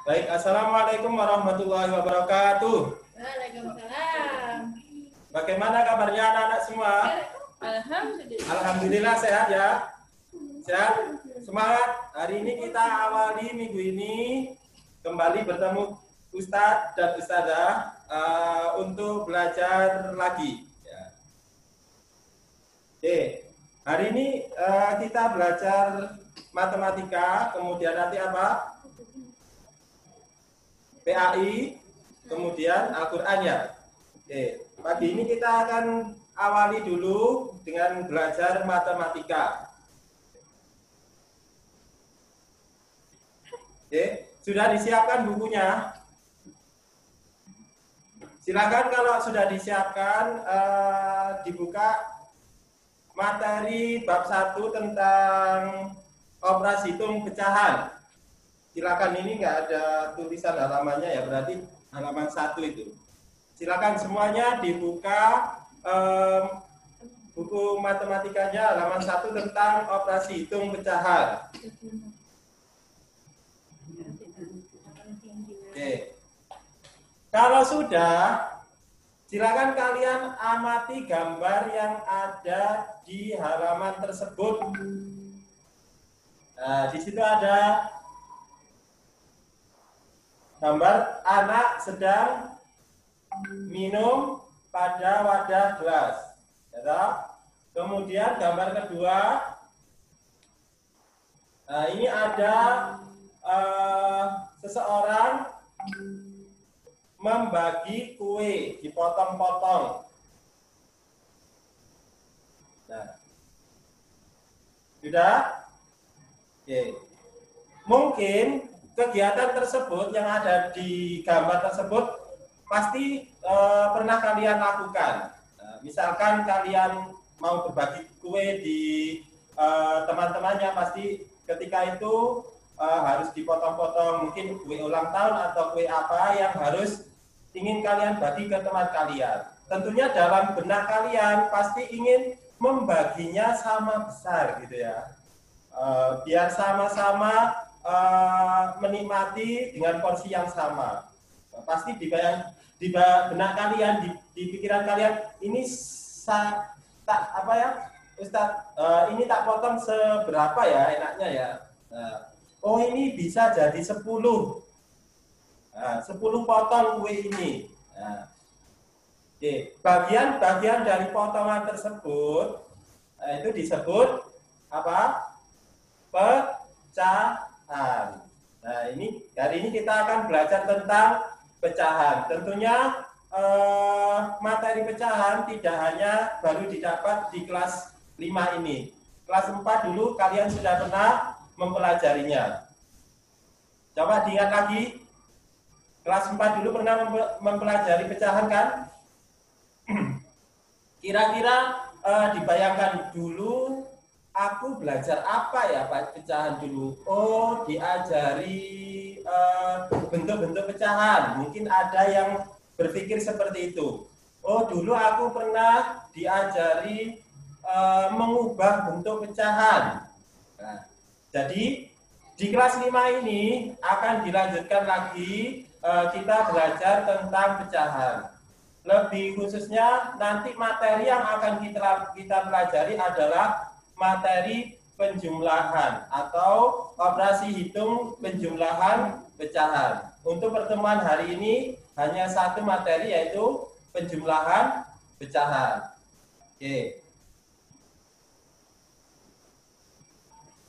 Baik, assalamualaikum warahmatullahi wabarakatuh. Waalaikumsalam. Bagaimana kabarnya anak-anak semua? Alhamdulillah. Alhamdulillah sehat ya. Sehat, semangat. Hari ini kita awali minggu ini kembali bertemu Ustadz dan Ustadzah untuk belajar lagi. Ya. Oke, hari ini kita belajar matematika, kemudian nanti apa? PAI, kemudian Al-Qur'annya. Oke, pagi ini kita akan awali dulu dengan belajar matematika. Oke, sudah disiapkan bukunya? Silakan kalau sudah disiapkan dibuka materi bab 1 tentang operasi hitung pecahan. Silakan, ini nggak ada tulisan halamannya ya, berarti halaman 1 itu. Silakan semuanya dibuka buku matematikanya halaman 1 tentang operasi hitung pecahan. Oke. Kalau sudah, silakan kalian amati gambar yang ada di halaman tersebut. Nah, di situ ada gambar anak sedang minum pada wadah gelas. Ya, kemudian gambar kedua, nah ini ada seseorang membagi kue, dipotong-potong. Nah, sudah? Oke. Mungkin kegiatan tersebut yang ada di gambar tersebut pasti pernah kalian lakukan. Nah, misalkan kalian mau berbagi kue di teman-temannya, pasti ketika itu harus dipotong-potong, mungkin kue ulang tahun atau kue apa yang harus ingin kalian bagi ke teman kalian. Tentunya dalam benak kalian pasti ingin membaginya sama besar gitu ya, biar sama-sama menikmati dengan porsi yang sama. Pasti di benak kalian, di pikiran kalian, ini tak apa ya, Ustadz, ini tak potong seberapa ya enaknya ya. Oh, ini bisa jadi 10. Nah, 10 potong kue ini. Nah, oke, bagian-bagian dari potongan tersebut itu disebut apa? Pecahan. Nah, ini hari ini kita akan belajar tentang pecahan. Tentunya materi pecahan tidak hanya baru didapat di kelas 5 ini. Kelas 4 dulu kalian sudah pernah mempelajarinya. Coba diingat lagi. Kelas 4 dulu pernah mempelajari pecahan kan? Kira-kira dibayangkan dulu, aku belajar apa ya Pak pecahan dulu? Oh, diajari bentuk-bentuk pecahan. Mungkin ada yang berpikir seperti itu. Oh, dulu aku pernah diajari mengubah bentuk pecahan. Nah, jadi di kelas 5 ini akan dilanjutkan lagi, kita belajar tentang pecahan. Lebih khususnya nanti materi yang akan kita pelajari adalah materi penjumlahan atau operasi hitung penjumlahan pecahan. Untuk pertemuan hari ini hanya satu materi, yaitu penjumlahan pecahan. Oke.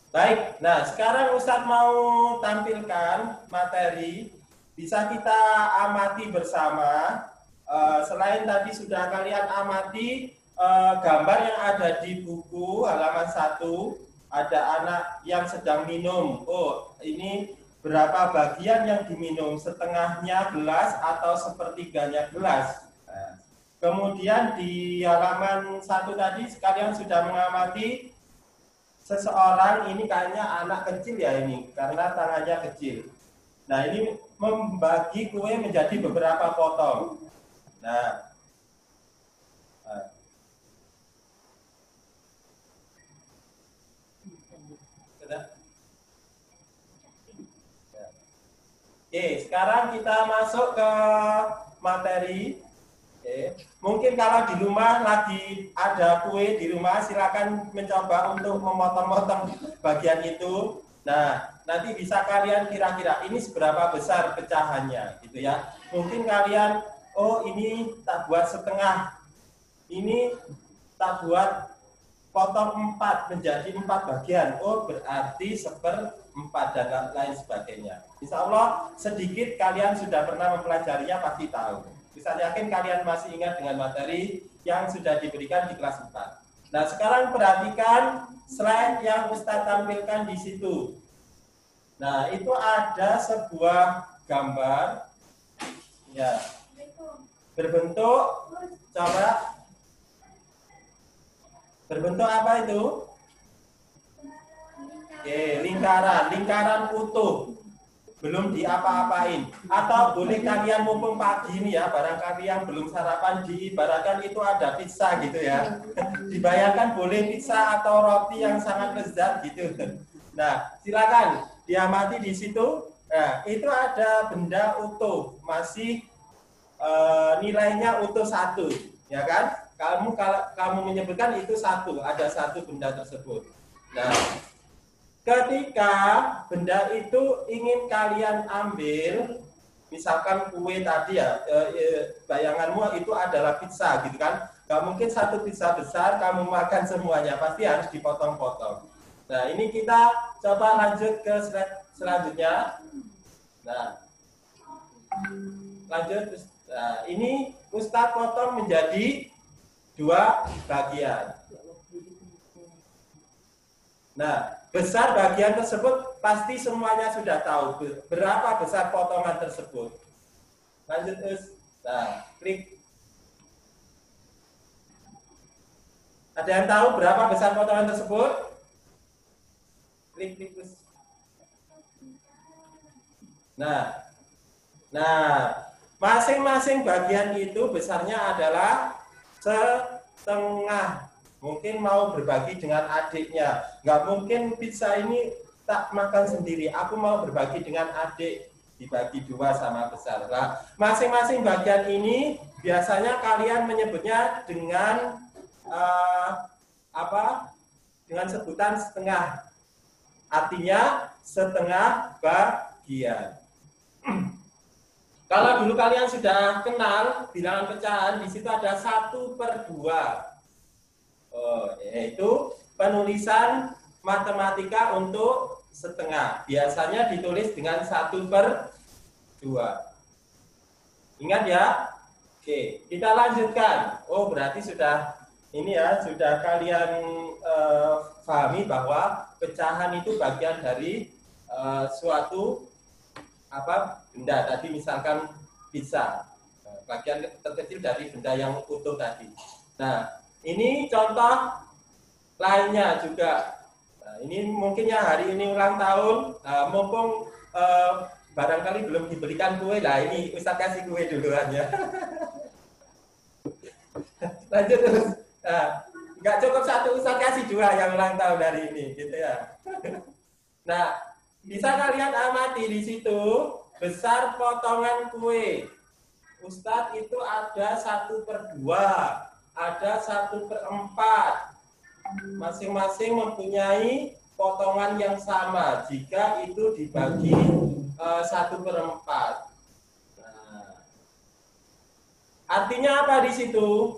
Baik, nah sekarang Ustadz mau tampilkan materi, bisa kita amati bersama. Selain tadi sudah kalian amati gambar yang ada di buku halaman 1, ada anak yang sedang minum. Oh, ini berapa bagian yang diminum, setengahnya gelas atau sepertiganya gelas. Nah, kemudian di halaman 1 tadi kalian sudah mengamati seseorang, ini kayaknya anak kecil ya ini, karena tangannya kecil. Nah, ini membagi kue menjadi beberapa potong. Nah, Oke, sekarang kita masuk ke materi. Oke. Mungkin kalau di rumah lagi ada kue di rumah, silakan mencoba untuk memotong-motong bagian itu. Nah, nanti bisa kalian kira-kira ini seberapa besar pecahannya, gitu ya. Mungkin kalian, oh ini tak buat setengah, ini tak buat potong 4 menjadi 4 bagian. Oh, berarti 1/4 dan lain sebagainya. Insya Allah sedikit kalian sudah pernah mempelajarinya pasti tahu. Bisa yakin kalian masih ingat dengan materi yang sudah diberikan di kelas 4. Nah, sekarang perhatikan slide yang Ustadz tampilkan di situ. Nah, itu ada sebuah gambar ya berbentuk, coba berbentuk apa itu? Oke, lingkaran utuh. Belum diapa-apain. Atau boleh kalian mumpung pagi ini ya, barangkali yang belum sarapan diibaratkan itu ada pizza gitu ya. Dibayangkan boleh pizza atau roti yang sangat lezat gitu. Nah, silakan diamati di situ. Nah, itu ada benda utuh, masih nilainya utuh 1, ya kan? Kalau kamu menyebutkan itu 1, ada 1 benda tersebut. Nah, ketika benda itu ingin kalian ambil, misalkan kue tadi ya, bayanganmu itu adalah pizza gitu kan? Gak mungkin 1 pizza besar kamu makan semuanya, pasti harus dipotong-potong. Nah, ini kita coba lanjut ke slide selanjutnya. Nah, lanjut. Nah, ini Ustadz potong menjadi 2 bagian. Nah, besar bagian tersebut pasti semuanya sudah tahu berapa besar potongan tersebut. Lanjut, Us. Nah, klik. Ada yang tahu berapa besar potongan tersebut? Klik, Us. Nah, masing-masing bagian itu besarnya adalah setengah. Mungkin mau berbagi dengan adiknya. Nggak mungkin pizza ini tak makan sendiri. Aku mau berbagi dengan adik. Dibagi 2 sama besar. Nah, masing-masing bagian ini biasanya kalian menyebutnya dengan dengan sebutan setengah. Artinya setengah bagian. Kalau dulu kalian sudah kenal bilangan pecahan, di situ ada 1/2. Yaitu penulisan matematika untuk setengah. Biasanya ditulis dengan 1/2. Ingat ya? Oke, kita lanjutkan. Oh, berarti sudah ini ya, sudah kalian pahami bahwa pecahan itu bagian dari suatu benda tadi, misalkan pizza, bagian terkecil dari benda yang utuh tadi. Nah, ini contoh lainnya juga. Nah, ini mungkin ya hari ini ulang tahun, mumpung barangkali belum diberikan kue, nah ini Ustaz kasih kue duluan ya. Lanjut terus. Nah, nggak cukup 1, Ustaz kasih 2 yang ulang tahun hari ini, gitu ya. Nah, bisa kalian amati di situ besar potongan kue. Ustadz itu ada 1/2, ada 1/4. Masing-masing mempunyai potongan yang sama jika itu dibagi 1/4. Nah, artinya apa di situ?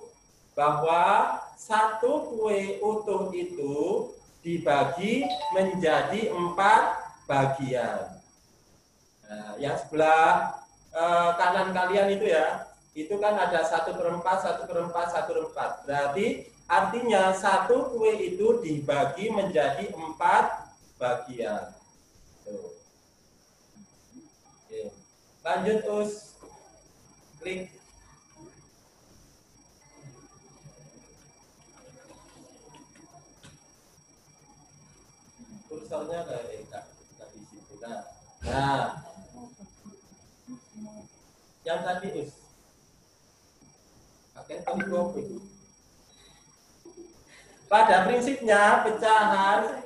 Bahwa 1 kue utuh itu dibagi menjadi 4 bagian. Nah, yang sebelah kanan kalian itu ya, itu kan ada 1/4, 1/4, 1/4. Berarti artinya 1 kue itu dibagi menjadi 4 bagian. Tuh. Oke. Lanjut, Us. Klik. Kursornya kayak di situ. Nah, yang tadi Us. Oke, kopi. Pada prinsipnya pecahan,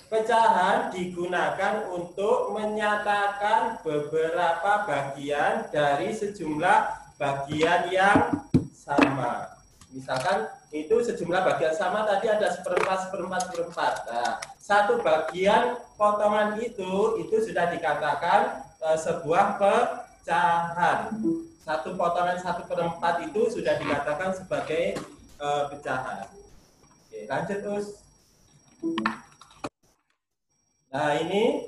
Pecahan digunakan untuk menyatakan beberapa bagian dari sejumlah bagian yang sama. Misalkan itu sejumlah bagian sama tadi ada seperempat, seperempat, seperempat. Nah, satu bagian potongan itu sudah dikatakan sebuah pecahan. Satu potongan 1/4 itu sudah dikatakan sebagai pecahan. Oke, lanjut terus. Nah ini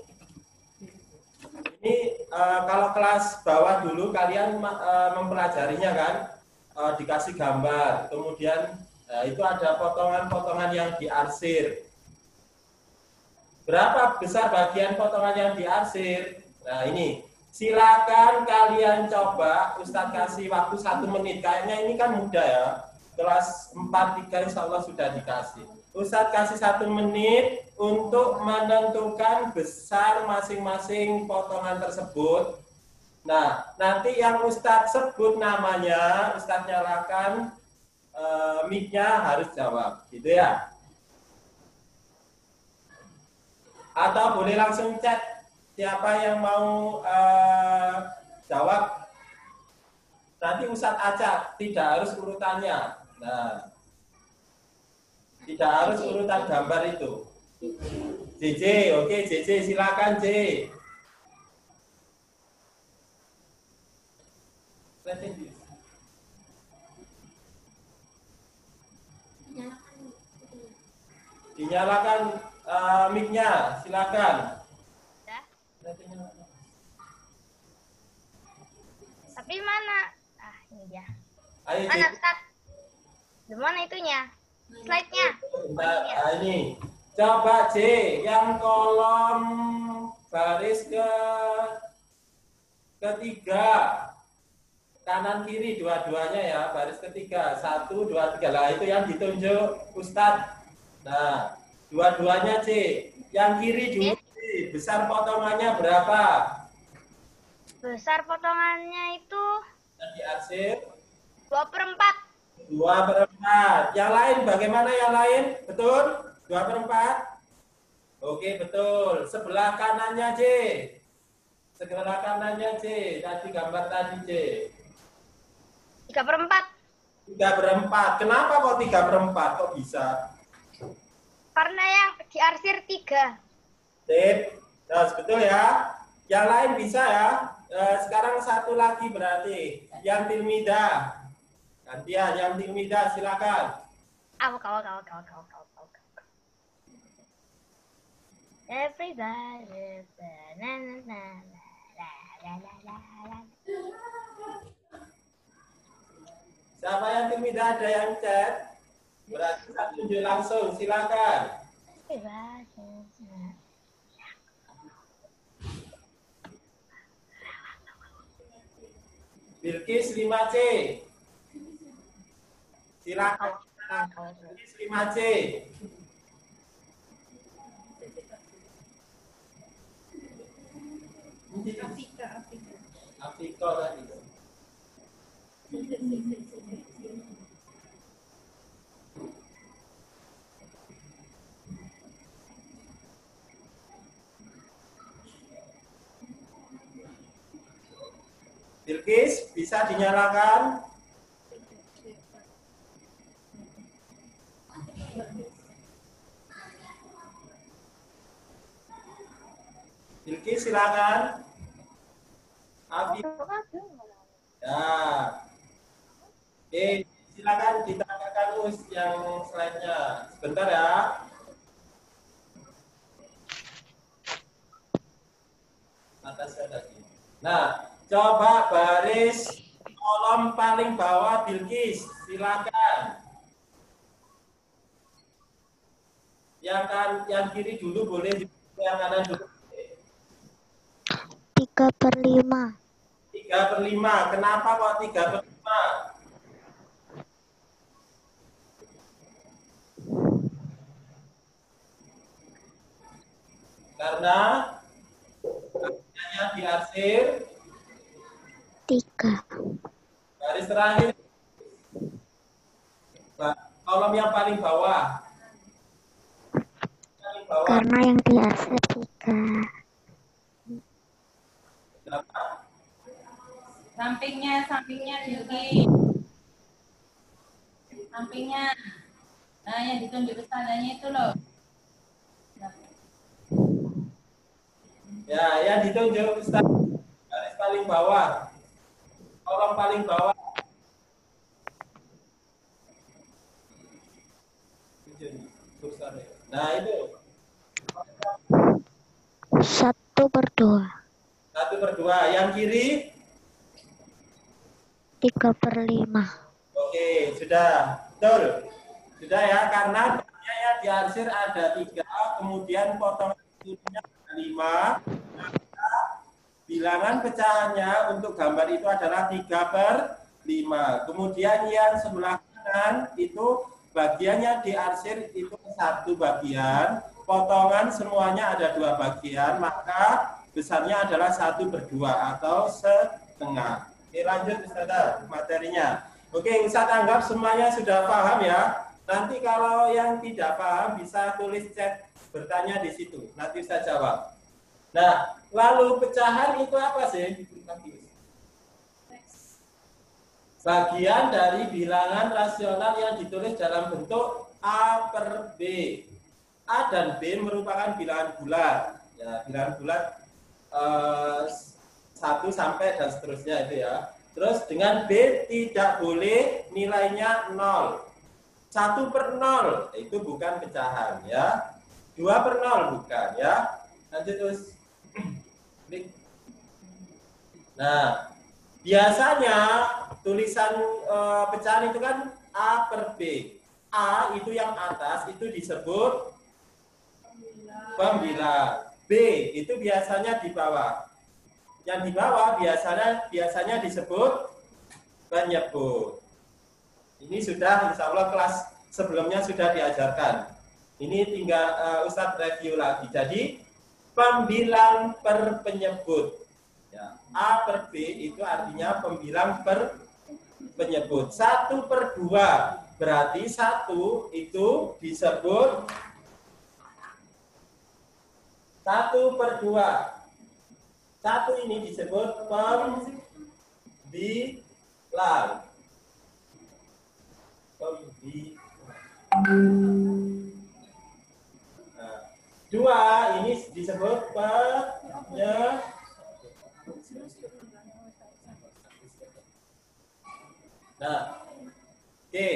kalau kelas bawah dulu kalian mempelajarinya kan, dikasih gambar, kemudian itu ada potongan-potongan yang diarsir. Berapa besar bagian potongan yang diarsir? Nah ini, silakan kalian coba, Ustadz kasih waktu 1 menit. Kayaknya ini kan mudah ya, kelas 4-3 insya Allah sudah dikasih. Ustadz kasih 1 menit untuk menentukan besar masing-masing potongan tersebut. Nah, nanti yang Ustadz sebut namanya, Ustadz nyalakan mic-nya harus jawab, gitu ya. Atau boleh langsung chat siapa yang mau jawab. Nanti Ustadz acak, tidak harus urutannya. Nah, tidak harus urutan gambar itu. JJ, oke JJ silakan J. Dinyalakan mic-nya, silakan. Tapi mana? Ah, ini dia. Ayo, Mana, Ustaz? Di mana itunya? Slide-nya. Nah, ini. Coba J, yang kolom baris ketiga. Kanan kiri dua-duanya ya, baris ketiga. 1, 2, 3. Lah itu yang ditunjuk Ustadz. Nah, dua-duanya C. Yang kiri dulu C. Besar potongannya berapa? Besar potongannya itu Yang diarsir 2/4. 2/4. Yang lain bagaimana yang lain? Betul? 2/4? Oke, betul. Sebelah kanannya C. Sebelah kanannya C. Tadi gambar tadi C. 3/4. 3/4. Kenapa kok 3/4? Kok bisa? Karena yang diarsir 3. Sip. Nah, betul ya. Yang lain bisa ya. Sekarang satu lagi berarti. Yang tilmidah. Gantian, yang tilmidah silakan. Kau. Everybody. Na, na, na, na, la, la, la, la, la. Siapa yang tilmidah ada yang chat? Berarti saya tunjuk langsung, silakan. Bilkis 5C. Silakan. Bilkis 5C. Afrika tadi. Bilkis bisa dinyalakan. Bilkis silakan. Abi. Ya. Oke, silakan ditambahkan yang slide-nya. Sebentar ya. Atasnya tadi. Nah, coba baris kolom paling bawah Bilkis, silakan. Yang kiri dulu boleh, yang kanan dulu. 3/5. 3/5. Kenapa kok 3/5? Karena bagiannya diarsir 3. garis terakhir. Kolom yang paling bawah. Paling bawah. Karena yang di arsir 3. Berapa? Sampingnya Bilgi. Sampingnya. Nah, yang ditunjuk tandanya itu loh. Ya, yang ditunjuk Ustaz. Garis paling bawah. Kolom paling bawah. Nah, itu. 1/2. 1/2. Yang kiri? 3/5. Oke, sudah. Betul. Sudah ya, karena ya diarsir ada 3, kemudian potongan itunya ada 5. Bilangan pecahannya untuk gambar itu adalah 3/5. Kemudian yang sebelah kanan itu bagiannya diarsir itu 1 bagian, potongan semuanya ada 2 bagian, maka besarnya adalah 1/2 atau setengah. Oke, lanjut Ustazah materinya. Oke, Ustaz anggap semuanya sudah paham ya. Nanti kalau yang tidak paham bisa tulis chat bertanya di situ. Nanti saya jawab. Nah, lalu pecahan itu apa sih? Bagian dari bilangan rasional yang ditulis dalam bentuk A/B. A dan B merupakan bilangan bulat. Ya, bilangan bulat 1 sampai dan seterusnya itu ya. Terus dengan B tidak boleh nilainya 0. 1/0 itu bukan pecahan ya. 2/0 bukan ya. Lanjut terus. Nah, biasanya tulisan pecahan itu kan A/B. A itu yang atas itu disebut pembilang. B itu biasanya di bawah. Yang di bawah biasanya disebut penyebut. Ini sudah insya Allah kelas sebelumnya sudah diajarkan. Ini tinggal Ustadz review lagi. Jadi pembilang per penyebut. Ya, A/B itu artinya pembilang per penyebut. 1/2 berarti 1 itu disebut 1/2. 1 ini disebut pembilang. Nah, 2 ini disebut penyebut. Nah, oke,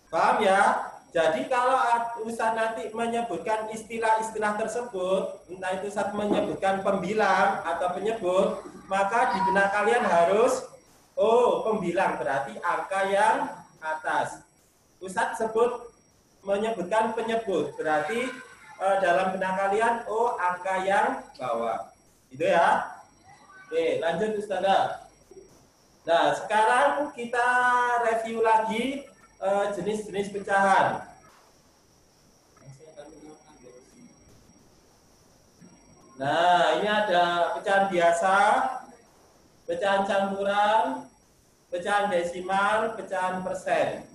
paham ya? Jadi kalau Ustaz nanti menyebutkan istilah-istilah tersebut, entah itu Ustaz menyebutkan pembilang atau penyebut, maka di benak kalian harus, oh pembilang berarti angka yang atas. Ustaz menyebutkan penyebut, berarti dalam benak kalian, oh angka yang bawah. Itu ya. Oke, lanjut Ustazah. Nah, sekarang kita review lagi jenis-jenis pecahan. Nah, ini ada pecahan biasa, pecahan campuran, pecahan desimal, pecahan persen.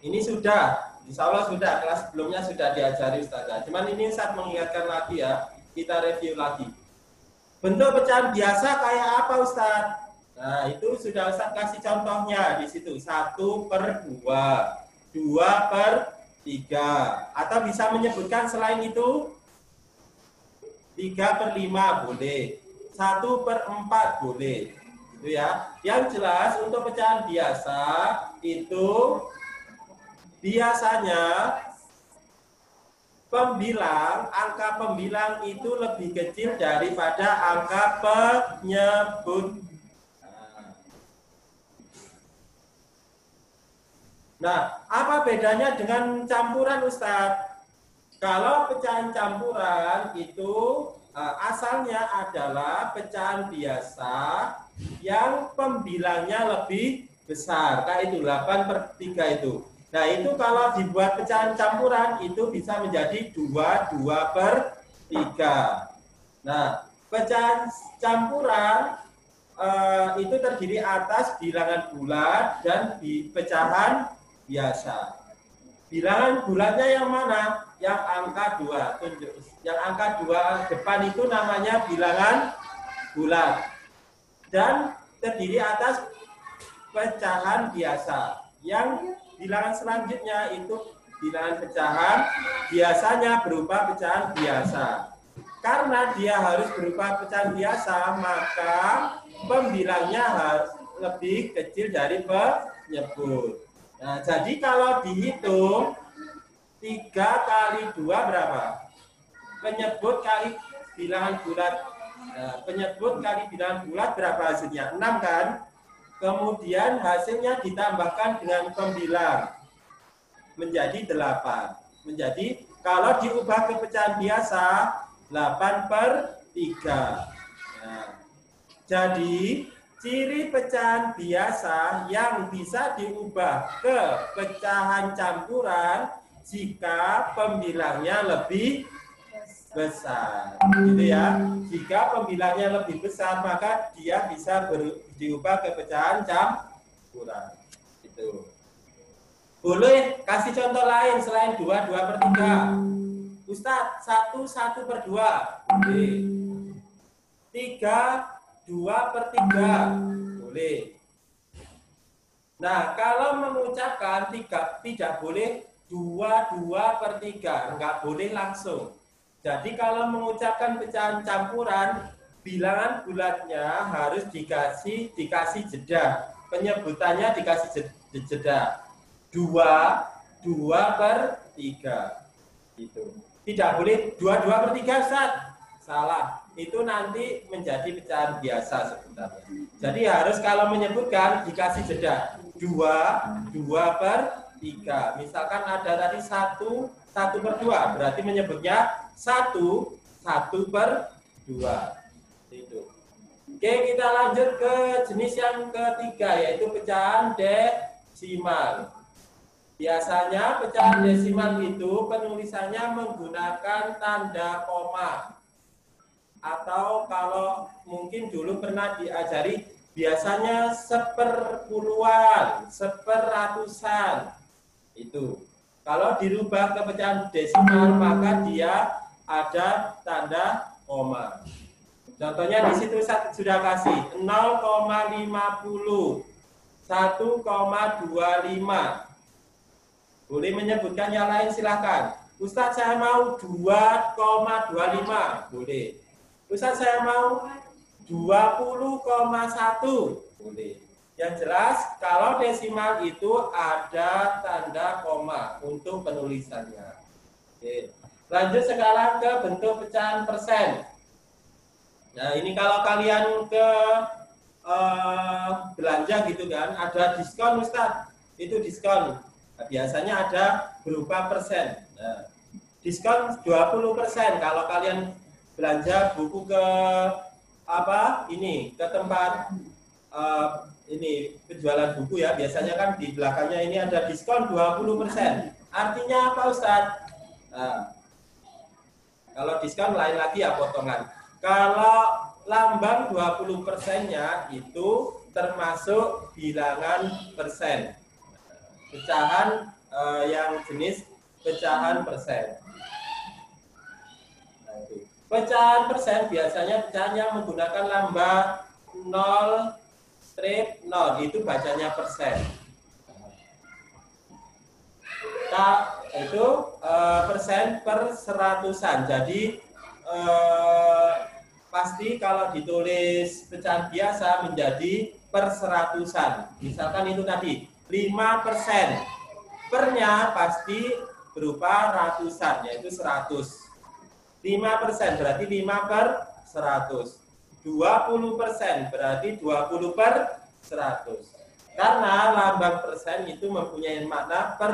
Ini sudah, insya Allah sudah, kelas sebelumnya sudah diajari Ustazah. Cuman ini saya mengingatkan lagi ya, kita review lagi. Bentuk pecahan biasa kayak apa Ustaz? Nah, itu sudah Ustaz kasih contohnya di situ. 1/2, 2/3. Atau bisa menyebutkan selain itu 3/5 boleh. 1/4 boleh. Itu ya. Yang jelas untuk pecahan biasa itu biasanya angka pembilang itu lebih kecil daripada angka penyebut. Nah, apa bedanya dengan campuran Ustadz? Kalau pecahan campuran itu asalnya adalah pecahan biasa yang pembilangnya lebih besar. Kayak itu 8/3 itu. Nah, itu kalau dibuat pecahan campuran itu bisa menjadi 2/3. Nah, pecahan campuran itu terdiri atas bilangan bulat dan pecahan biasa. Bilangan bulatnya yang mana? Yang angka 2. Tunjuk. Yang angka 2 depan itu namanya bilangan bulat. Dan terdiri atas pecahan biasa. Yang bilangan selanjutnya itu bilangan pecahan biasanya berupa pecahan biasa. Karena dia harus berupa pecahan biasa, maka pembilangnya harus lebih kecil dari penyebut. Nah, jadi kalau dihitung 3 kali 2 berapa? Penyebut kali bilangan bulat. Nah, penyebut kali bilangan bulat berapa hasilnya? 6 kan? Kemudian hasilnya ditambahkan dengan pembilang menjadi 8. Menjadi kalau diubah ke pecahan biasa 8/3. Nah, jadi ciri pecahan biasa yang bisa diubah ke pecahan campuran jika pembilangnya lebih besar, gitu ya. Jika pembilangnya lebih besar, maka dia bisa diubah ke pecahan campuran. Itu. Boleh kasih contoh lain selain 2/3. Ustadz, 1/2. Boleh. 3/2/3. Boleh. Nah, kalau mengucapkan tidak boleh 2/3, enggak boleh langsung. Jadi kalau mengucapkan pecahan campuran, bilangan bulatnya harus dikasih jeda. Penyebutannya dikasih jeda. 2/3. Itu. Tidak boleh 2/3, Ustaz. Salah. Itu nanti menjadi pecahan biasa sebenarnya. Jadi harus kalau menyebutkan dikasih jeda. 2/3. Misalkan ada tadi 1/2, berarti menyebutnya 1/2. Itu. Oke, kita lanjut ke jenis yang ketiga, yaitu pecahan desimal. Biasanya pecahan desimal itu penulisannya menggunakan tanda koma. Atau kalau mungkin dulu pernah diajari, biasanya 1/10-an, 100-an. Itu. Kalau dirubah ke pecahan desimal, maka dia ada tanda koma. Contohnya di situ sudah kasih 0,50, 1,25. Boleh menyebutkan yang lain silahkan. Ustadz, saya mau 2,25. Boleh. Ustadz, saya mau 20,1. Boleh. Yang jelas, kalau desimal itu ada tanda koma untuk penulisannya. Oke. Lanjut sekarang ke bentuk pecahan persen. Nah, ini kalau kalian ke belanja gitu kan, ada diskon Ustadz. Itu diskon. Nah, biasanya ada berupa persen. Nah, diskon 20% kalau kalian belanja buku ke ke tempat ini penjualan buku ya, biasanya kan di belakangnya ini ada diskon 20%. Artinya apa Ustadz? Nah, kalau diskon lain lagi ya potongan. Kalau lambang 20%-nya itu termasuk bilangan persen. Pecahan yang jenis pecahan persen. Nah, itu. Pecahan persen biasanya pecahan yang menggunakan lambang 0, itu bacanya persen. Itu persen per seratusan. Jadi pasti kalau ditulis pecahan biasa menjadi per seratusan. Misalkan itu tadi 5%. Pernya pasti berupa ratusan, yaitu 100. 5% berarti 5/100. 20% berarti 20/100. Karena lambang persen itu mempunyai makna per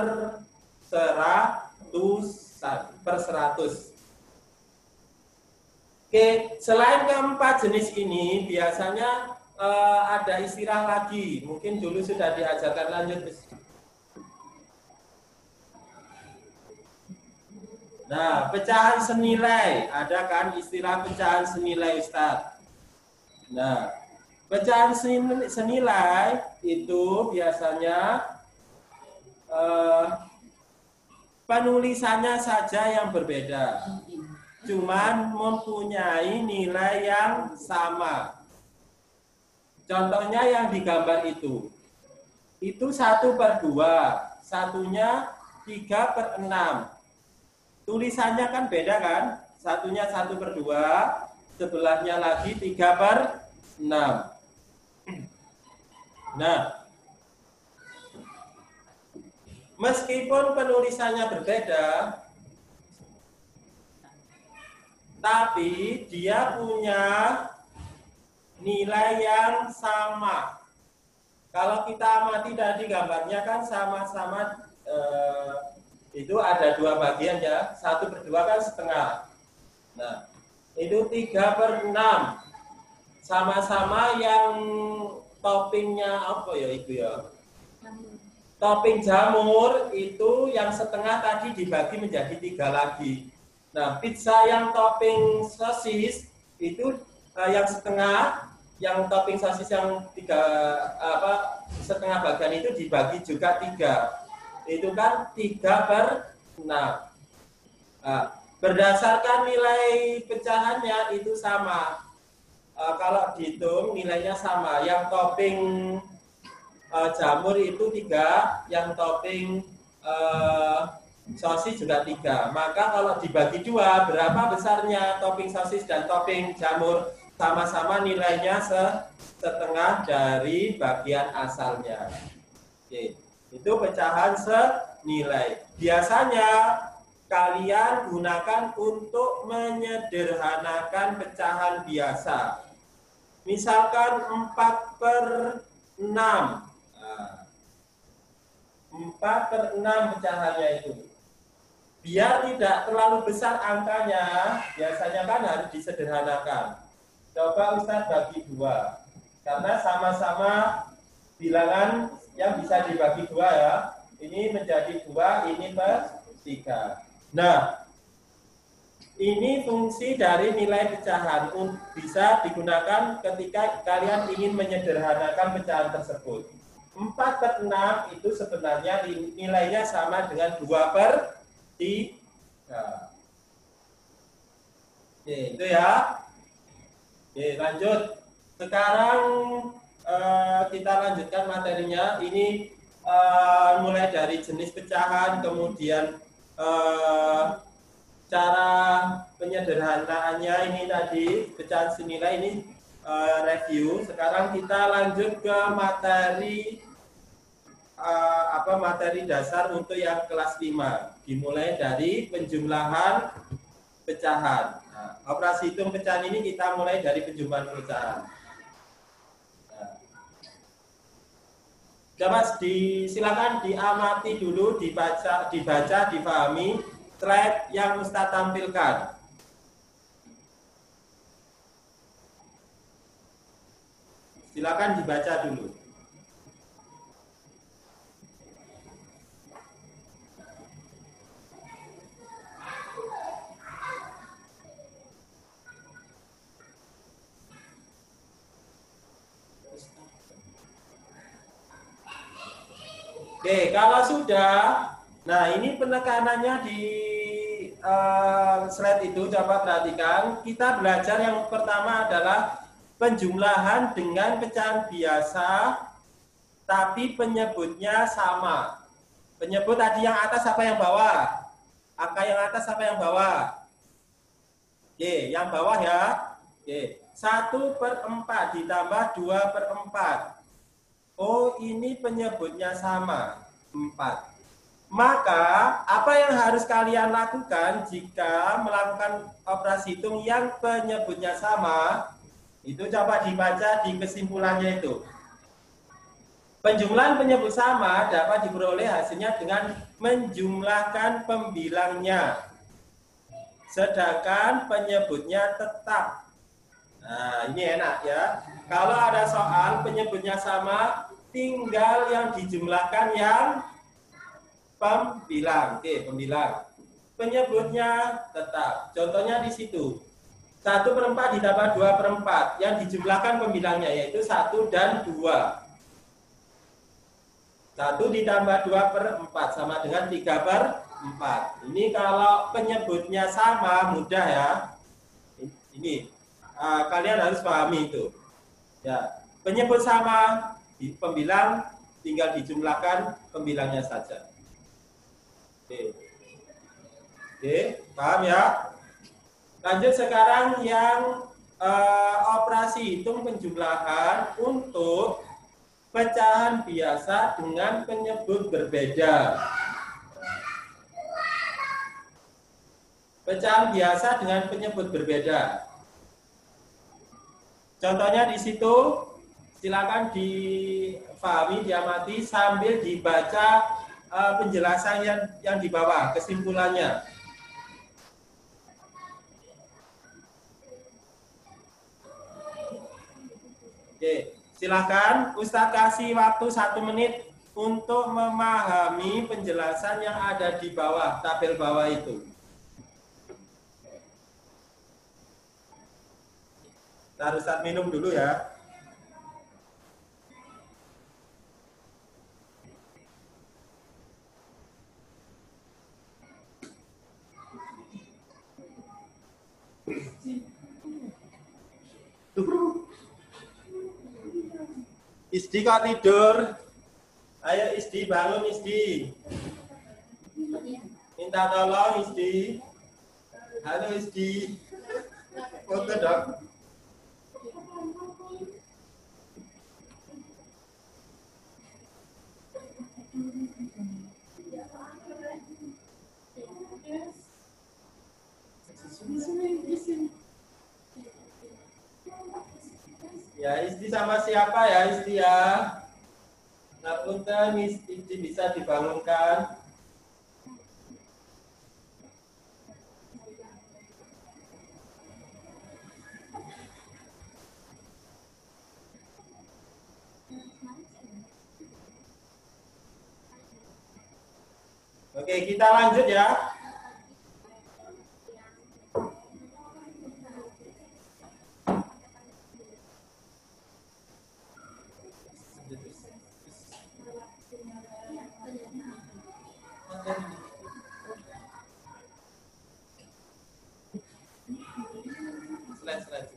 seratusan, per 100. Oke, selain keempat jenis ini, biasanya ada istilah lagi. Mungkin dulu sudah diajarkan lanjut. Nah, pecahan senilai. Ada kan istilah pecahan senilai, Ustadz? Nah, pecahan senilai itu biasanya penulisannya saja yang berbeda, cuman mempunyai nilai yang sama. Contohnya yang digambar itu 1/2, satunya 3/6. Tulisannya kan beda kan? Satunya 1/2, sebelahnya lagi 3/6. Nah, meskipun penulisannya berbeda, tapi dia punya nilai yang sama. Kalau kita amati tadi gambarnya kan sama-sama itu ada 2 bagian ya, 1/2 kan setengah. Nah, itu 3/6. Sama-sama yang toppingnya apa ya itu ya? Topping jamur itu yang setengah tadi dibagi menjadi 3 lagi. Nah, pizza yang topping sosis itu yang setengah, yang topping sosis yang setengah bagian itu dibagi juga 3. Itu kan 3/6. Nah, berdasarkan nilai pecahannya itu sama. Kalau dihitung nilainya sama. Yang topping jamur itu 3, yang topping sosis juga 3. Maka kalau dibagi 2, berapa besarnya topping sosis dan topping jamur? Sama-sama nilainya setengah dari bagian asalnya. Oke. Itu pecahan senilai. Biasanya kalian gunakan untuk menyederhanakan pecahan biasa. Misalkan 4/6. Nah, 4/6 pecahannya itu. Biar tidak terlalu besar angkanya, biasanya kan harus disederhanakan. Coba Ustadz bagi 2. Karena sama-sama bilangan yang bisa dibagi 2 ya. Ini menjadi 2, ini per 3. Nah, ini fungsi dari nilai pecahan bisa digunakan ketika kalian ingin menyederhanakan pecahan tersebut. 4/6 itu sebenarnya nilainya sama dengan 2/3. Oke, itu ya. Oke, lanjut. Sekarang kita lanjutkan materinya. Ini mulai dari jenis pecahan, kemudian cara penyederhanaannya ini tadi, pecahan senilai ini review. Sekarang kita lanjut ke materi materi dasar untuk yang kelas 5. Dimulai dari penjumlahan pecahan. Nah, operasi hitung pecahan ini kita mulai dari penjumlahan pecahan. Coba silakan diamati dulu, dibaca, difahami slide yang Ustaz tampilkan. Silakan dibaca dulu. Oke, kalau sudah, nah ini penekanannya di slide itu, coba perhatikan. Kita belajar yang pertama adalah penjumlahan dengan pecahan biasa, tapi penyebutnya sama. Penyebut tadi yang atas apa yang bawah? Angka yang atas apa yang bawah? Oke, yang bawah ya. Oke, 1/4 ditambah 2/4. Oh, ini penyebutnya sama, 4. Maka, apa yang harus kalian lakukan jika melakukan operasi hitung yang penyebutnya sama? Itu coba dibaca di kesimpulannya itu. Penjumlahan penyebut sama dapat diperoleh hasilnya dengan menjumlahkan pembilangnya. Sedangkan penyebutnya tetap. Nah, ini enak ya. Kalau ada soal penyebutnya sama, tinggal yang dijumlahkan yang pembilang. Oke, pembilang. Penyebutnya tetap. Contohnya di situ. 1/4 ditambah 2/4. Yang dijumlahkan pembilangnya yaitu 1 dan 2. 1 ditambah 2/4 sama dengan 3/6. 4. Ini kalau penyebutnya sama mudah ya. Ini kalian harus pahami itu. Ya, penyebut sama, pembilang tinggal dijumlahkan pembilangnya saja. Oke. Oke, paham ya? Lanjut sekarang yang operasi hitung penjumlahan untuk pecahan biasa dengan penyebut berbeda. Pecahan biasa dengan penyebut berbeda. Contohnya di situ, silakan difahami, diamati sambil dibaca penjelasan yang di bawah, kesimpulannya. Oke, silakan Ustadz kasih waktu 1 menit untuk memahami penjelasan yang ada di bawah, tabel bawah itu. Harus minum dulu ya. Isdi kok tidur? Ayo Isdi, bangun Isdi. Minta tolong Isdi. Halo Isdi. Foto dong. Ya, Isti sama siapa ya, Isti ya? Ngapunten, Isti bisa dibangunkan. Oke, kita lanjut ya. Slide.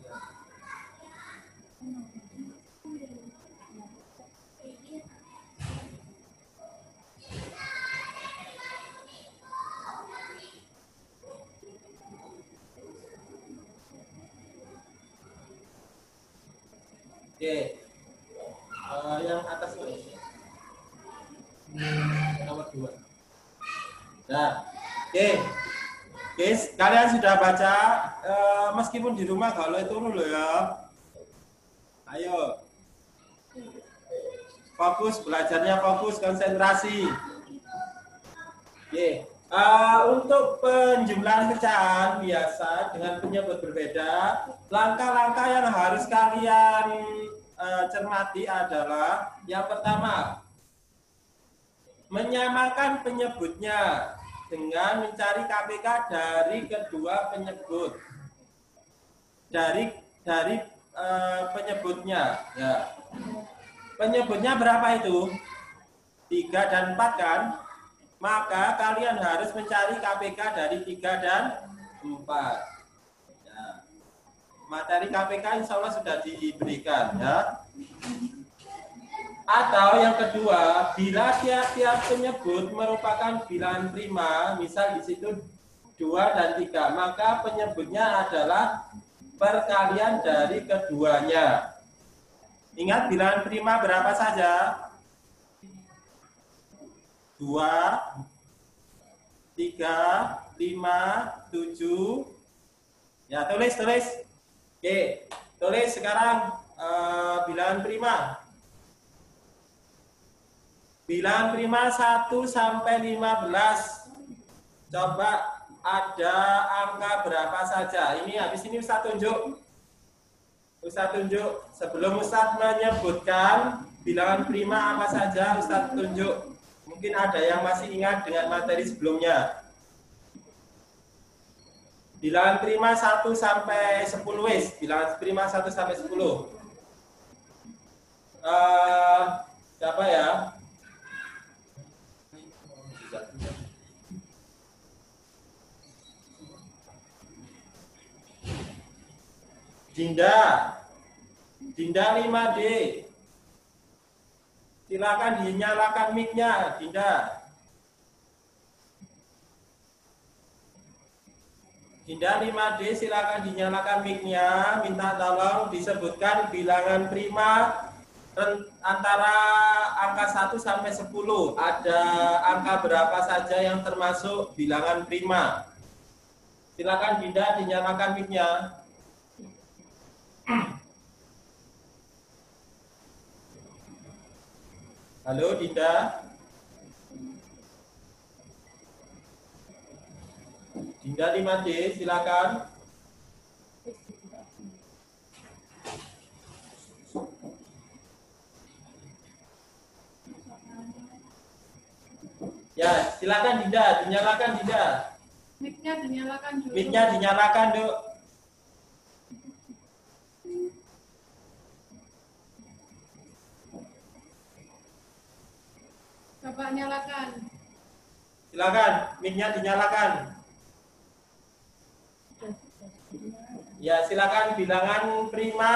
Oke, yang atas ini. Nomor 2. Nah, oke. Guys, kalian sudah baca, meskipun di rumah kalau itu dulu ya. Ayo. Fokus, belajarnya fokus, konsentrasi. Oke. Untuk penjumlahan pecahan biasa dengan penyebut berbeda, langkah-langkah yang harus kalian cermati adalah yang pertama, menyamakan penyebutnya dengan mencari KPK dari kedua penyebut. Dari penyebutnya, ya. Penyebutnya berapa itu? 3 dan 4 kan? Maka kalian harus mencari KPK dari 3 dan 4. Ya. Materi KPK insya Allah sudah diberikan ya. Atau yang kedua, bila tiap-tiap penyebut merupakan bilangan prima, misal di situ 2 dan 3, maka penyebutnya adalah perkalian dari keduanya. Ingat bilangan prima berapa saja? 2, 3, 5, 7. Ya, tulis. Oke, tulis sekarang bilangan prima. Bilangan prima 1 sampai 15. Coba ada angka berapa saja. Ini habis ini Ustaz tunjuk. Sebelum Ustaz menyebutkan bilangan prima apa saja, Ustaz tunjuk. Mungkin ada yang masih ingat dengan materi sebelumnya. Bilangan prima 1 sampai 10 wis. Bilangan prima 1 sampai 10. Siapa ya? Dinda. Dinda 5D. Silakan dinyalakan mic-nya, Dinda. Dinda 5D, silakan dinyalakan mic-nya. Minta tolong disebutkan bilangan prima antara angka 1 sampai 10. Ada angka berapa saja yang termasuk bilangan prima? Silakan Dinda dinyalakan mic-nya. Halo Dinda. Dinda 5D, silakan. Ya, silakan Dinda, dinyalakan Dinda. Mic-nya dinyalakan dulu. Mic-nya dinyalakan, Duk. Coba nyalakan. Silakan, mic-nya dinyalakan. Ya, silakan bilangan prima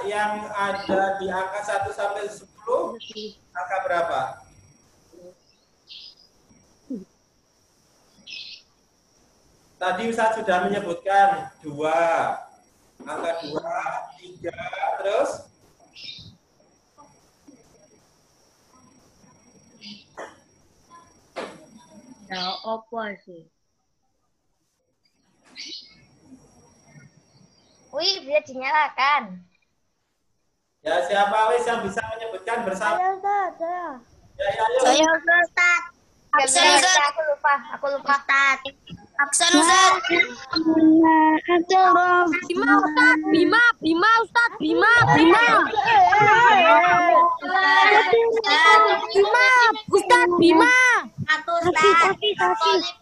yang ada di angka 1 sampai 10, angka berapa? Tadi Ustaz sudah menyebutkan 2, angka 2, 3, terus? Nah, apa sih? Wih, bisa dinyalakan. Ya, siapa wis yang bisa menyebutkan bersama? Saya Ustaz, saya. Ya, ayo. Saya Ustaz. Absen, Ustaz. Aku lupa Ustaz. Absen Ustaz. Bima Ustaz, Bima Ustaz, Bima. Ustaz, Bima. Satu Ustaz. Bima Ustaz,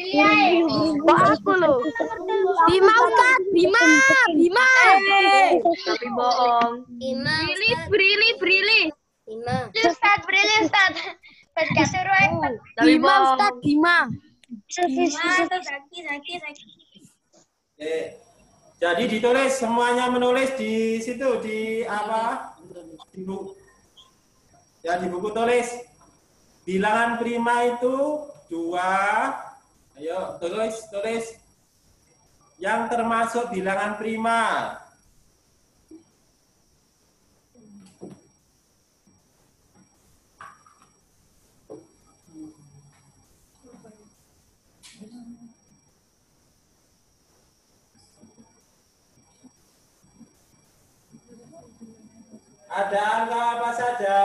Bima. Aku loh. Bima Ustaz, Bima. Tapi bohong. Brili. Ustaz, Brili Ustaz. Pas suruh Bima Ustaz, Bima. Zaki. Jadi ditulis, semuanya menulis di situ, di apa? Di buku. Ya, di buku tulis. Bilangan prima itu 2. Ayo, tulis. Yang termasuk bilangan prima. Ada angka apa saja?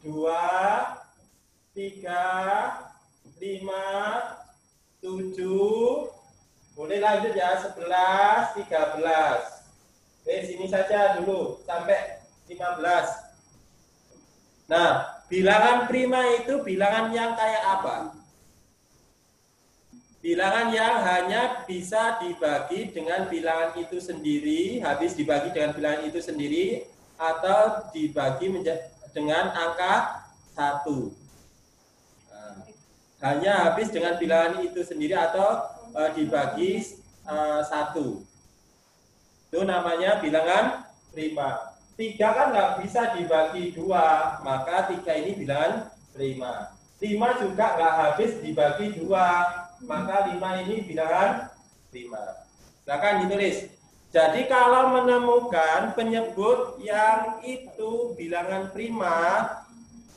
2, 3, 5, 7. Boleh lanjut ya, 11, 13. Sini saja dulu sampai 15. Nah, bilangan prima itu bilangan yang kayak apa? Bilangan yang hanya bisa dibagi dengan bilangan itu sendiri, habis dibagi dengan bilangan itu sendiri, atau dibagi dengan angka 1. Nah, hanya habis dengan bilangan itu sendiri atau dibagi 1. Itu namanya bilangan prima. 3 kan nggak bisa dibagi 2, maka 3 ini bilangan prima. 5 juga nggak habis dibagi 2, maka 5 ini bilangan prima. Silakan ditulis. Jadi kalau menemukan penyebut yang itu bilangan prima,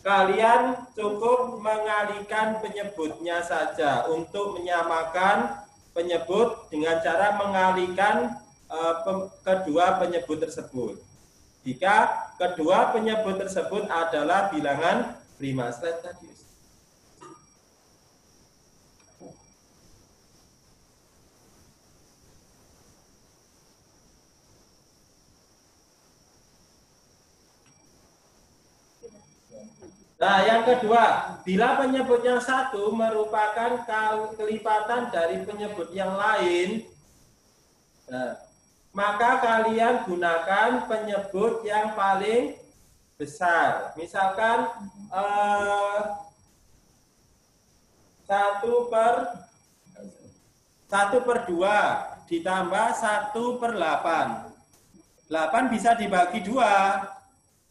kalian cukup mengalihkan penyebutnya saja untuk menyamakan penyebut dengan cara mengalihkan kedua penyebut tersebut. Jika kedua penyebut tersebut adalah bilangan prima. Slide tadi. Nah, yang kedua, bila penyebut yang satu merupakan kelipatan dari penyebut yang lain, nah, maka kalian gunakan penyebut yang paling besar. Misalkan 1/2 ditambah 1/8. 8 bisa dibagi 2.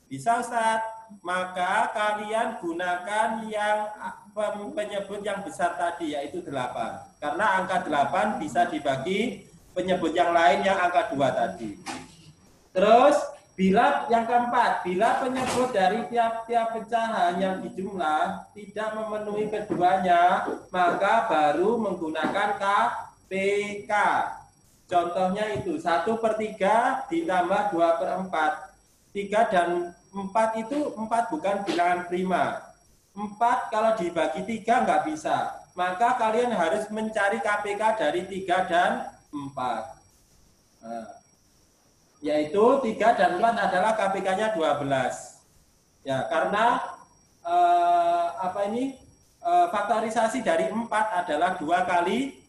Bisa, Ustaz. Maka kalian gunakan yang penyebut yang besar tadi, yaitu 8. Karena angka 8 bisa dibagi penyebut yang lain yang angka 2 tadi. Terus, bila yang keempat, bila penyebut dari tiap-tiap pecahan yang dijumlah tidak memenuhi keduanya, maka baru menggunakan KPK. Contohnya itu 1/3 ditambah 2/4. 3 dan 4 itu 4 bukan bilangan prima. 4 kalau dibagi 3 nggak bisa. Maka kalian harus mencari KPK dari 3 dan 4. Nah, yaitu 3 dan 4 adalah KPK-nya 12. Ya, karena faktorisasi dari 4 adalah 2 kali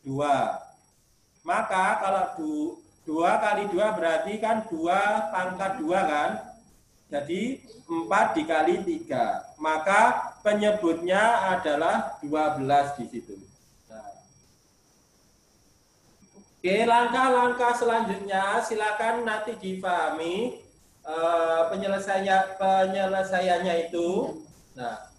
2. Maka kalau 2 kali 2 berarti kan 2 pangkat 2 kan? Jadi 4 dikali 3. Maka penyebutnya adalah 12 di situ. Oke, langkah-langkah selanjutnya silakan nanti difahami penyelesaiannya itu. Nah,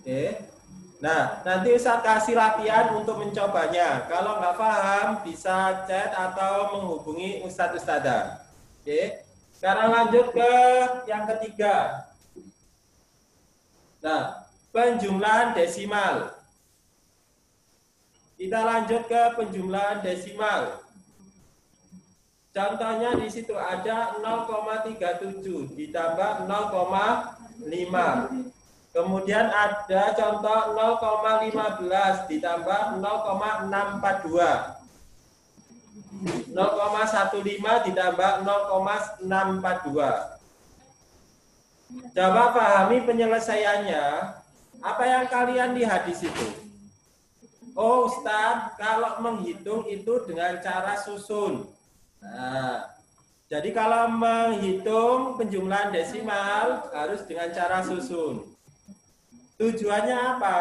oke. Nah, nanti Ustaz kasih latihan untuk mencobanya. Kalau nggak paham bisa chat atau menghubungi Ustadz Ustadzah. Oke. Sekarang lanjut ke yang ketiga. Nah, penjumlahan desimal. Kita lanjut ke penjumlahan desimal. Contohnya di situ ada 0,37 ditambah 0,5. Kemudian ada contoh 0,15 ditambah 0,642. 0,15 ditambah 0,642. Coba pahami penyelesaiannya. Apa yang kalian lihat di situ? Oh, Ustaz, kalau menghitung itu dengan cara susun. Nah, jadi kalau menghitung penjumlahan desimal harus dengan cara susun. Tujuannya apa?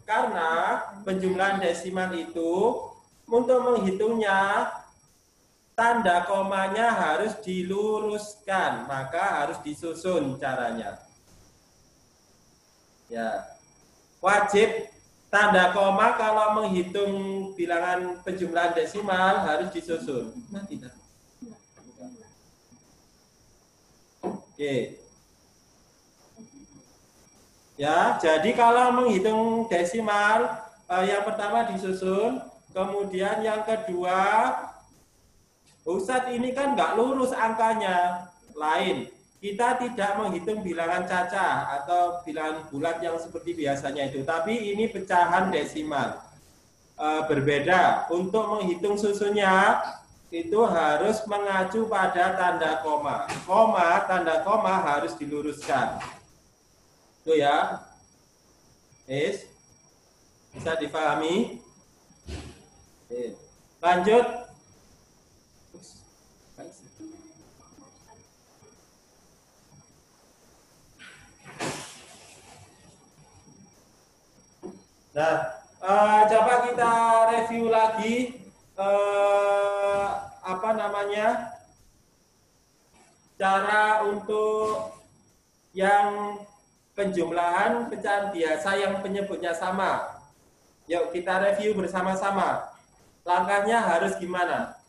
Karena penjumlahan desimal itu untuk menghitungnya tanda komanya harus diluruskan, maka harus disusun caranya. Ya, wajib tanda koma kalau menghitung bilangan penjumlahan desimal harus disusun. Nah, tidak. Oke. Ya, jadi kalau menghitung desimal, yang pertama disusun, kemudian yang kedua, Ustadz ini kan nggak lurus angkanya, lain. Kita tidak menghitung bilangan cacah atau bilangan bulat yang seperti biasanya itu, tapi ini pecahan desimal. Berbeda, untuk menghitung susunnya, itu harus mengacu pada tanda koma. Tanda koma harus diluruskan. Itu ya, bisa dipahami. Lanjut. Nah, coba kita review lagi cara untuk yang penjumlahan pecahan biasa yang penyebutnya sama. Yuk kita review bersama-sama. Langkahnya harus gimana?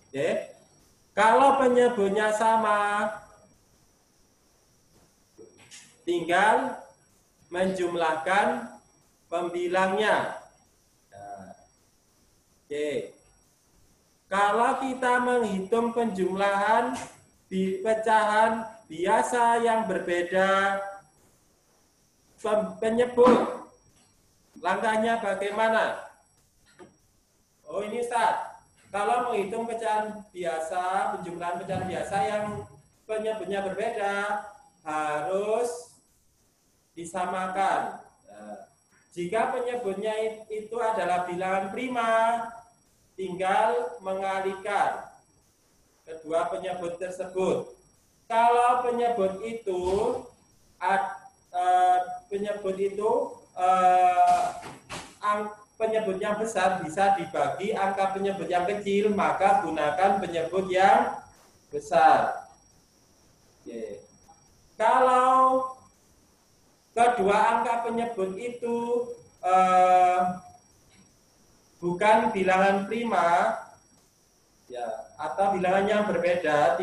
Oke. Kalau penyebutnya sama, tinggal menjumlahkan pembilangnya. Nah, oke. Kalau kita menghitung penjumlahan di pecahan biasa yang berbeda penyebut, langkahnya bagaimana? Oh ini Ustaz, kalau menghitung pecahan biasa, penjumlahan pecahan biasa yang penyebutnya berbeda harus disamakan. Nah, Nah, jika penyebutnya itu adalah bilangan prima, tinggal mengalihkan kedua penyebut tersebut. Kalau penyebut itu penyebut yang besar bisa dibagi angka penyebut yang kecil, maka gunakan penyebut yang besar. Oke. Kalau kedua angka penyebut itu bukan bilangan prima, ya, atau bilangan yang berbeda,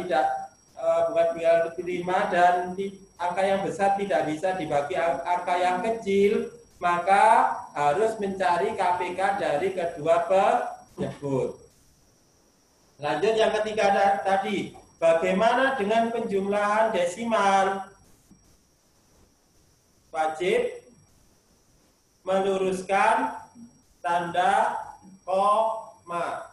bukan bilangan prima dan angka yang besar tidak bisa dibagi angka yang kecil, maka harus mencari KPK dari kedua penyebut. Lanjut yang ketiga tadi, bagaimana dengan penjumlahan desimal? Wajib meluruskan tanda koma.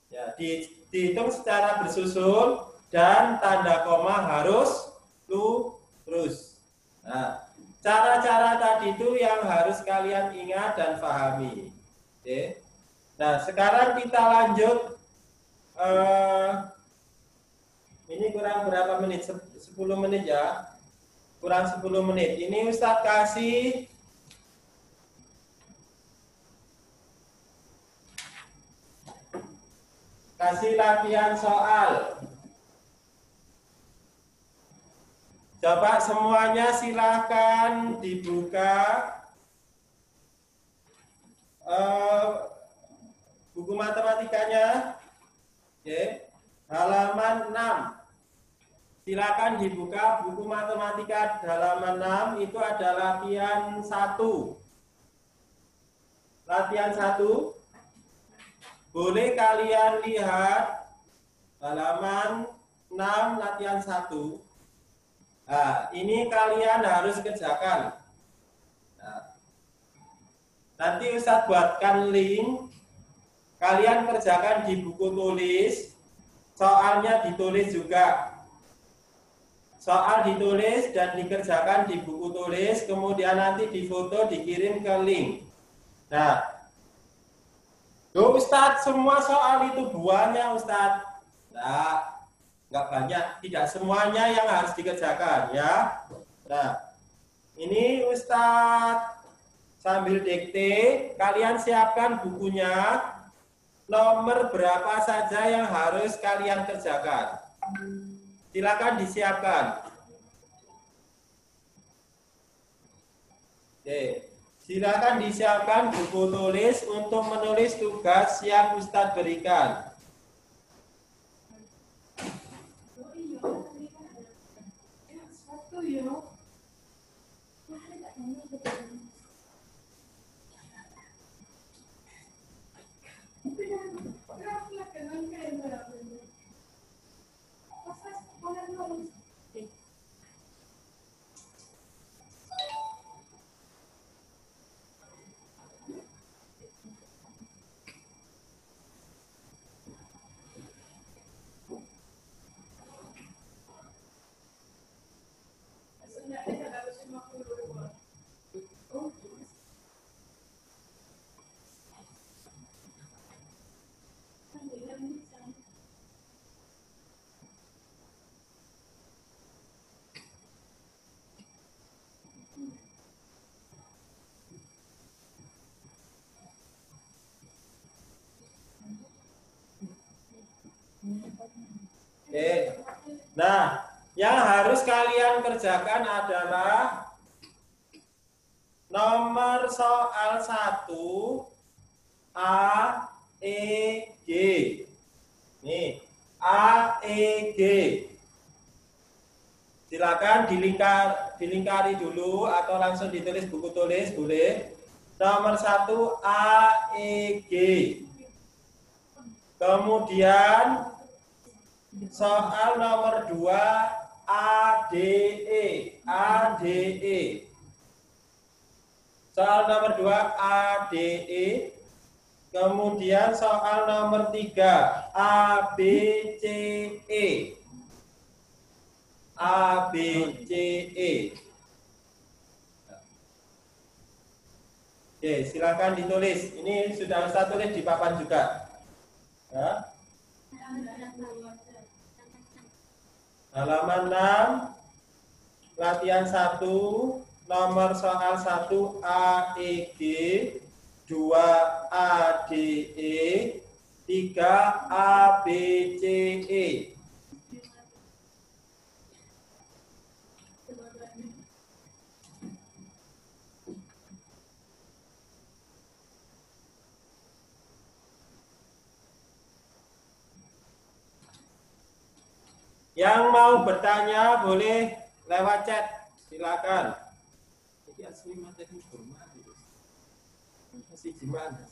Ya, dihitung secara bersusun dan tanda koma harus lurus. Nah, cara-cara tadi itu yang harus kalian ingat dan pahami. Oke. Nah, sekarang kita lanjut. Ini kurang berapa menit? 10 menit ya. Kurang 10 menit. Ini Ustadz kasih latihan soal. Coba semuanya silakan dibuka buku matematikanya. Oke. Halaman 6. Silakan dibuka buku matematika halaman 6, itu ada latihan 1. Latihan 1. Boleh kalian lihat halaman 6 latihan 1. Nah, ini kalian harus kerjakan. Nah, nanti Ustadz buatkan link. Kalian kerjakan di buku tulis. Soalnya ditulis juga. Soal ditulis dan dikerjakan di buku tulis, kemudian nanti difoto, dikirim ke link. Nah, Ustadz, semua soal itu buahnya Ustadz. Nah, nggak banyak, tidak semuanya yang harus dikerjakan ya. Nah, ini Ustadz sambil dikte, kalian siapkan bukunya, nomor berapa saja yang harus kalian kerjakan. Silakan disiapkan. Oke, silakan disiapkan buku tulis untuk menulis tugas yang Ustadz berikan. Oke. Nah, yang harus kalian kerjakan adalah nomor soal 1 A, E, G. Nih, A, E, G. Silakan dilingkari dulu atau langsung ditulis buku tulis, boleh. Nomor 1 A, E, G. Kemudian soal nomor 2 ADE, ADE. Soal nomor 2 ADE. Kemudian soal nomor 3 ABCE. ABCE. Oke, silakan ditulis. Ini sudah Ustaz tulis di papan juga. Ya. Halaman 6, latihan 1, nomor soal 1 AEG, 2 ADE, 3 ABCE. Yang mau bertanya boleh lewat chat, silakan. Jadi asli materi hormat itu. Masih gimana?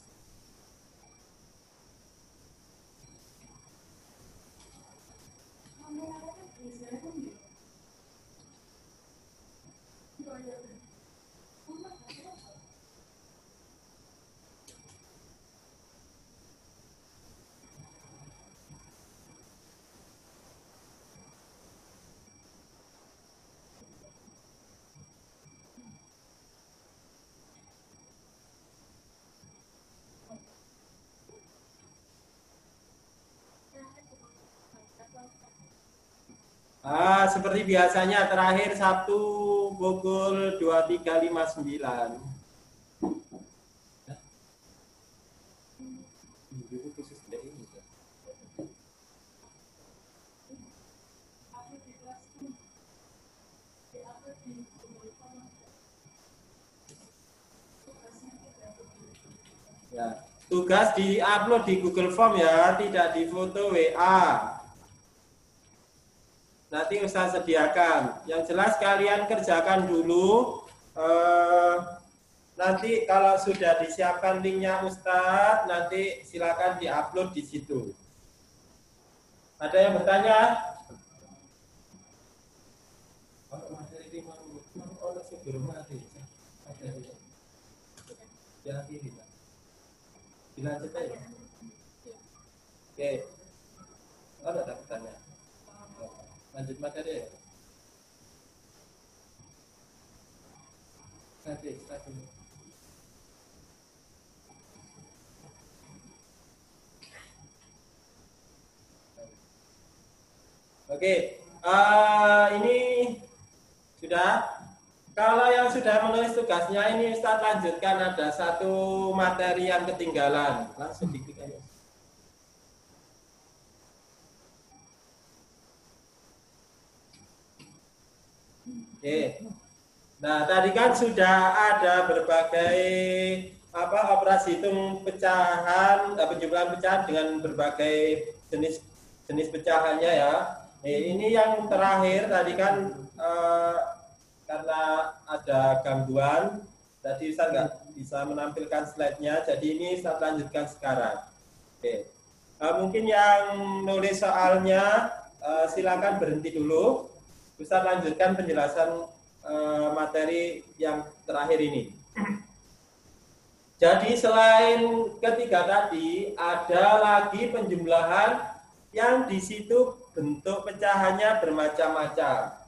Seperti biasanya terakhir Sabtu pukul 23.59. Ya, tugas di-upload di Google Form ya, tidak di foto WA. Nanti Ustaz sediakan. Yang jelas kalian kerjakan dulu. Nanti kalau sudah disiapkan linknya Ustaz, nanti silakan diupload di situ. Ada yang bertanya? Dilanjut aja. Oke. Ada bertanya? Lanjut materi. Nanti start dulu. Oke, ini sudah. Kalau yang sudah menulis tugasnya ini Ustaz lanjutkan, ada satu materi yang ketinggalan. Langsung diklik aja. Oke. Nah, tadi kan sudah ada berbagai operasi hitung pecahan, penjumlahan pecahan dengan berbagai jenis pecahannya ya. Ini yang terakhir tadi kan karena ada gangguan, tadi Ustaz nggak bisa menampilkan slide-nya, jadi ini Ustaz lanjutkan sekarang. Oke. Mungkin yang nulis soalnya silakan berhenti dulu. Ustaz lanjutkan penjelasan materi yang terakhir ini. Jadi selain ketiga tadi, ada lagi penjumlahan yang di situ bentuk pecahannya bermacam-macam.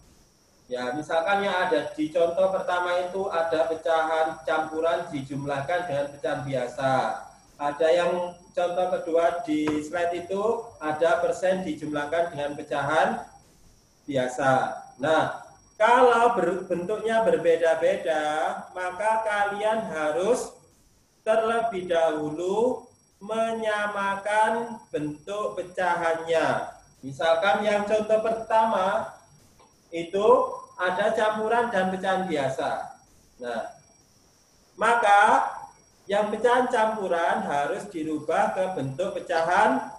Ya, misalkan yang ada di contoh pertama itu ada pecahan campuran dijumlahkan dengan pecahan biasa. Ada yang contoh kedua di slide itu ada persen dijumlahkan dengan pecahan biasa. Nah, kalau bentuknya berbeda-beda, maka kalian harus terlebih dahulu menyamakan bentuk pecahannya. Misalkan yang contoh pertama itu ada campuran dan pecahan biasa. Nah, maka yang pecahan campuran harus dirubah ke bentuk pecahan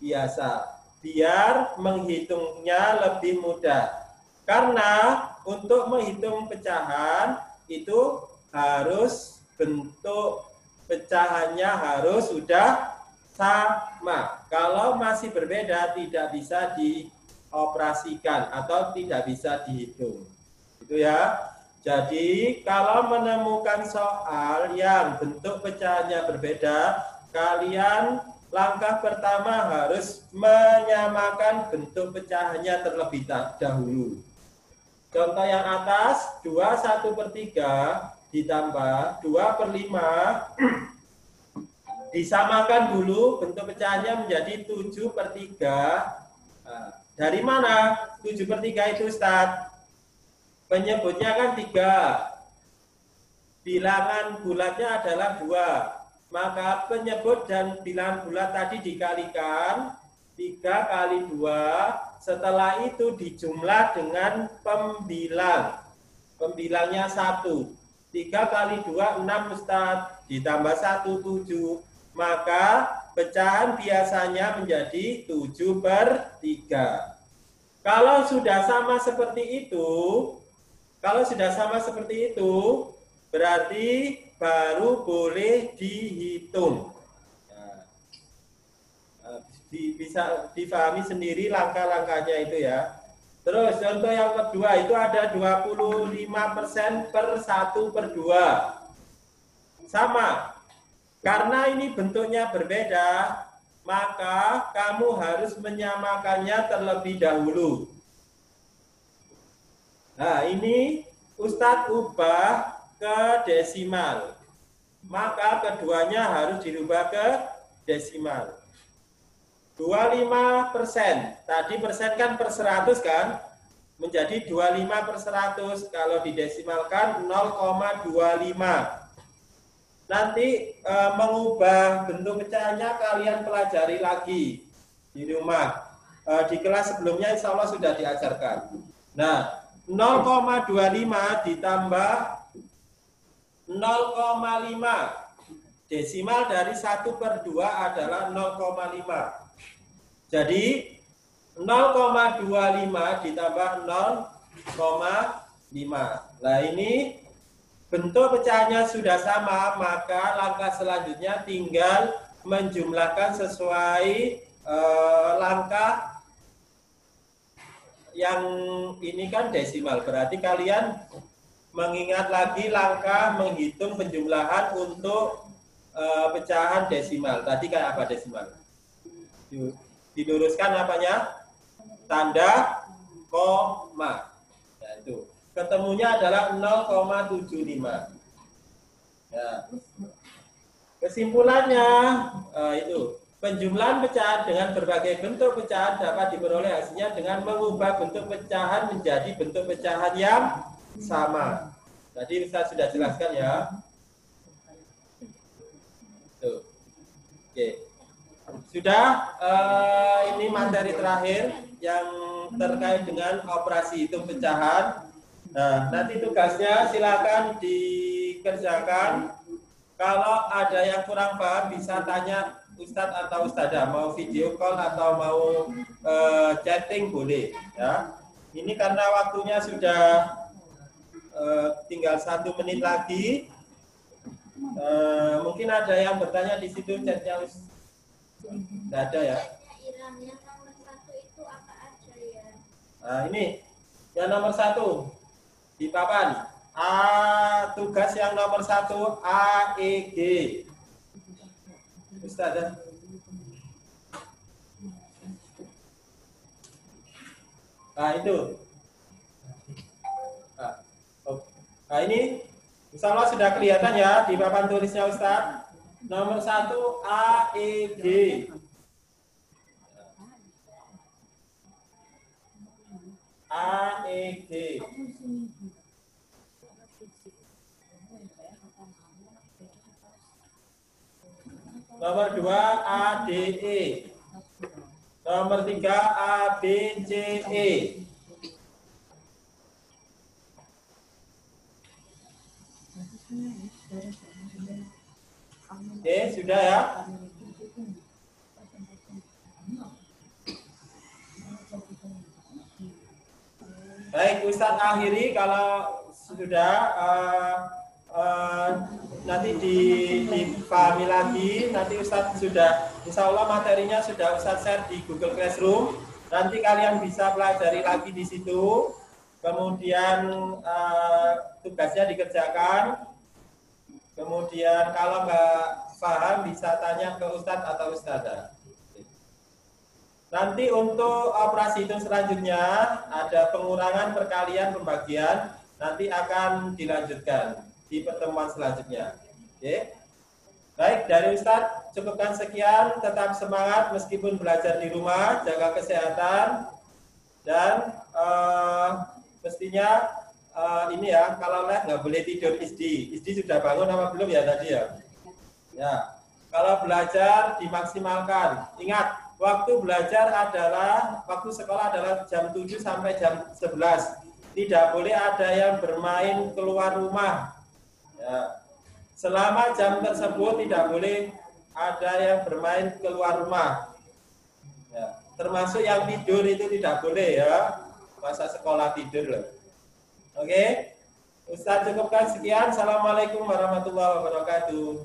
biasa biar menghitungnya lebih mudah. Karena untuk menghitung pecahan itu harus bentuk pecahannya harus sudah sama. Kalau masih berbeda tidak bisa dioperasikan atau tidak bisa dihitung. Itu ya. Jadi kalau menemukan soal yang bentuk pecahannya berbeda, kalian langkah pertama harus menyamakan bentuk pecahannya terlebih dahulu. Contoh yang atas, 2/1/3 ditambah 2/5 disamakan dulu, bentuk pecahannya menjadi 7/3. Nah, dari mana 7/3 itu, Ustaz? Penyebutnya kan 3. Bilangan bulatnya adalah 2. Maka penyebut dan bilangan bulat tadi dikalikan 3 kali 2. Setelah itu dijumlah dengan pembilang. Pembilangnya 1. 3 kali 2, 6 Ustaz. Ditambah 1, 7. Maka pecahan biasanya menjadi 7/3. Kalau sudah sama seperti itu, berarti baru boleh dihitung. Bisa difahami sendiri langkah-langkahnya itu ya. Terus contoh yang kedua itu ada 25% per 1/2. Sama. Karena ini bentuknya berbeda, maka kamu harus menyamakannya terlebih dahulu. Nah, ini Ustadz ubah ke desimal. Maka keduanya harus dirubah ke desimal. 25%. Tadi persen kan per 100 kan? Menjadi 25/100. Kalau didesimalkan 0,25. Nanti mengubah bentuk pecahannya kalian pelajari lagi di rumah. Di kelas sebelumnya insya Allah sudah diajarkan. Nah, 0,25 ditambah 0,5. Desimal dari 1/2 adalah 0,5. Jadi 0,25 ditambah 0,5. Nah, ini bentuk pecahannya sudah sama, maka langkah selanjutnya tinggal menjumlahkan sesuai langkah yang ini kan desimal. Berarti kalian mengingat lagi langkah menghitung penjumlahan untuk pecahan desimal. Tadi kayak apa desimal? Diluruskan apanya? Tanda koma. Ya, itu. Ketemunya adalah 0,75. Ya. Kesimpulannya itu penjumlahan pecahan dengan berbagai bentuk pecahan dapat diperoleh hasilnya dengan mengubah bentuk pecahan menjadi bentuk pecahan yang sama. Tadi saya sudah jelaskan ya. Tuh. Oke. Sudah ini materi terakhir yang terkait dengan operasi hitung pecahan. Nah, nanti tugasnya silakan dikerjakan. Kalau ada yang kurang paham bisa tanya Ustadz atau Ustadzah, mau video call atau mau chatting boleh ya. Ini karena waktunya sudah tinggal 1 menit lagi. Mungkin ada yang bertanya di situ, chatnya tidak ada ya. Yang nomor 1 itu apa aja ya? Nah, ini yang nomor 1 di papan. Tugas yang nomor 1 AEG. Ustaz. Nah, itu. Nah, ini insya Allah sudah kelihatan ya di papan tulisnya Ustaz. Nomor 1 AEG. AEG. Nomor 2 ADE. Nomor 3 ABCE. Oke, sudah ya. Baik, Ustadz akhiri kalau sudah nanti dipahami lagi. Nanti Ustadz sudah, insya Allah materinya sudah Ustadz share di Google Classroom. Nanti kalian bisa pelajari lagi di situ. Kemudian tugasnya dikerjakan. Kemudian kalau nggak paham bisa tanya ke Ustadz atau Ustadzah. Nanti untuk operasi hitung selanjutnya ada pengurangan, perkalian, pembagian. Nanti akan dilanjutkan di pertemuan selanjutnya. Oke. Baik, dari Ustadz cukupkan sekian. Tetap semangat meskipun belajar di rumah, jaga kesehatan, dan mestinya ini ya, kalau les nggak boleh tidur ISDI. ISDI sudah bangun apa belum ya tadi ya? Ya, kalau belajar dimaksimalkan. Ingat, waktu belajar adalah, waktu sekolah adalah jam 7 sampai jam 11. Tidak boleh ada yang bermain keluar rumah. Ya. Selama jam tersebut tidak boleh ada yang bermain keluar rumah. Ya. Termasuk yang tidur itu tidak boleh ya. Masa sekolah tidur loh. Oke. Ustaz cukupkan sekian. Assalamualaikum warahmatullahi wabarakatuh.